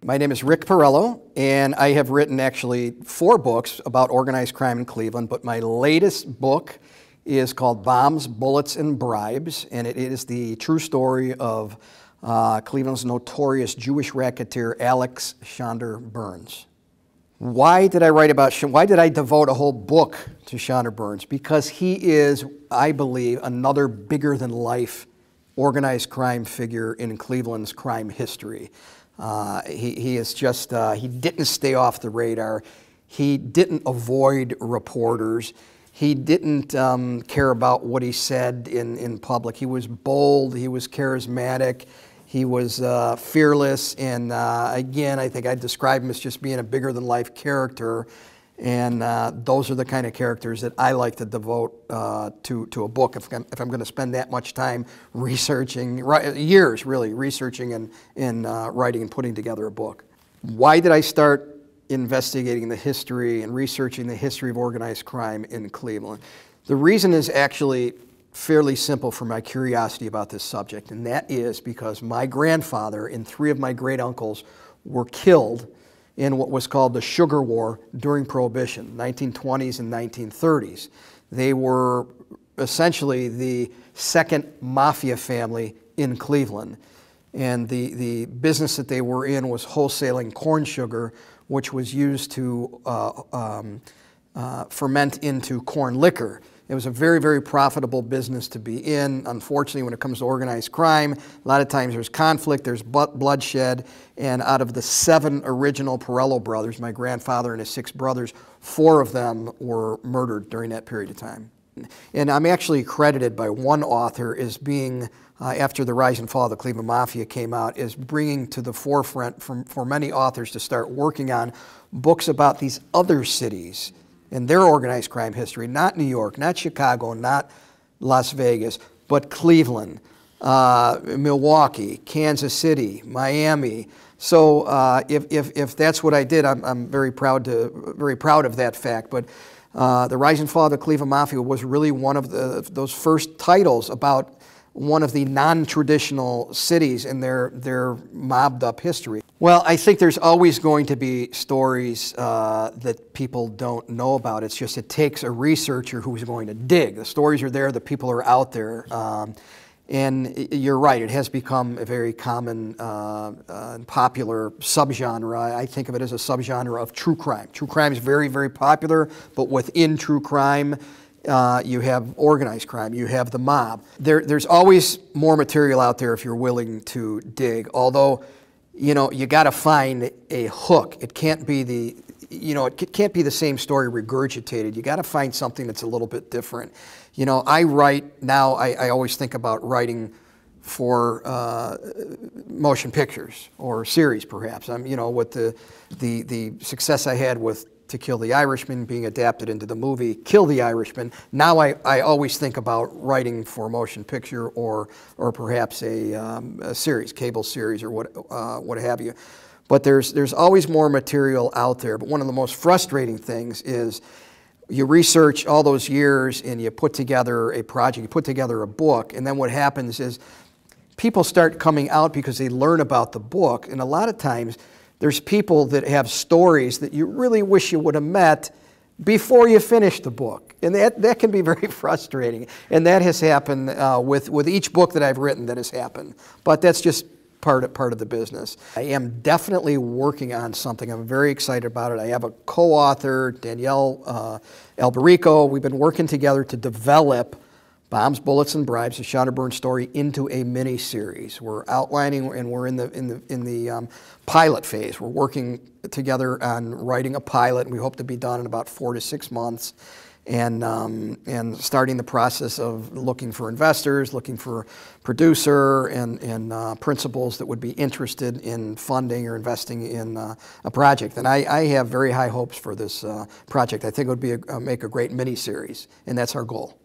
My name is Rick Porrello, and I have written actually 4 books about organized crime in Cleveland, but my latest book is called Bombs, Bullets, and Bribes, and it is the true story of Cleveland's notorious Jewish racketeer, Alex Shondor Birns. Why did I devote a whole book to Shondor Birns? Because he is, I believe, another bigger-than-life organized crime figure in Cleveland's crime history. He didn't stay off the radar. He didn't avoid reporters. He didn't care about what he said in public. He was bold, he was charismatic, he was fearless, and again, I think I'd describe him as just being a bigger-than-life character, and those are the kind of characters that I like to devote to a book if I'm going to spend that much time researching, years really, researching and writing and putting together a book. Why did I start investigating the history and researching the history of organized crime in Cleveland? The reason is actually fairly simple for my curiosity about this subject, and that is because my grandfather and 3 of my great uncles were killed in what was called the Sugar War during Prohibition, 1920s and 1930s. They were essentially the second mafia family in Cleveland, and the business that they were in was wholesaling corn sugar, which was used to ferment into corn liquor. It was a very, very profitable business to be in. Unfortunately, when it comes to organized crime, a lot of times there's conflict, there's bloodshed, and out of the 7 original Porrello brothers, my grandfather and his 6 brothers, 4 of them were murdered during that period of time. And I'm actually credited by one author as being, after the rise and fall of the Cleveland Mafia came out, is bringing to the forefront for many authors to start working on books about these other cities and their organized crime history, not New York, not Chicago, not Las Vegas, but Cleveland, Milwaukee, Kansas City, Miami. So if that's what I did, I'm very proud of that fact. But the rise and fall of the Cleveland Mafia was really one of those first titles about one of the non-traditional cities in their mobbed-up history. Well, I think there's always going to be stories that people don't know about. It's just it takes a researcher who's going to dig. The stories are there, the people are out there. And you're right, it has become a very common and popular subgenre. I think of it as a subgenre of true crime. True crime is very, very popular, but within true crime, you have organized crime, you have the mob. There's always more material out there if you're willing to dig, although, you know, you got to find a hook. It can't be it can't be the same story regurgitated. You got to find something that's a little bit different. You know, I write now, I always think about writing for motion pictures or series perhaps. You know, with the success I had with To Kill the Irishman being adapted into the movie Kill the Irishman, now I always think about writing for a motion picture or perhaps a series, cable series or what have you. But there's always more material out there. But one of the most frustrating things is you research all those years and you put together a project, you put together a book, and then what happens is people start coming out because they learn about the book, and a lot of times there's people that have stories that you really wish you would have met before you finish the book. And that can be very frustrating. And that has happened with each book that I've written, that has happened. But that's just part of the business. I am definitely working on something. I'm very excited about it. I have a co-author, Danielle Alberico. We've been working together to develop Bombs, Bullets, and Bribes, the Shondor Birns story, into a mini-series. We're outlining, and we're in the pilot phase. We're working together on writing a pilot, and we hope to be done in about 4 to 6 months, and starting the process of looking for investors, looking for producer and principals that would be interested in funding or investing in a project. And I have very high hopes for this project. I think it would be make a great mini-series, and that's our goal.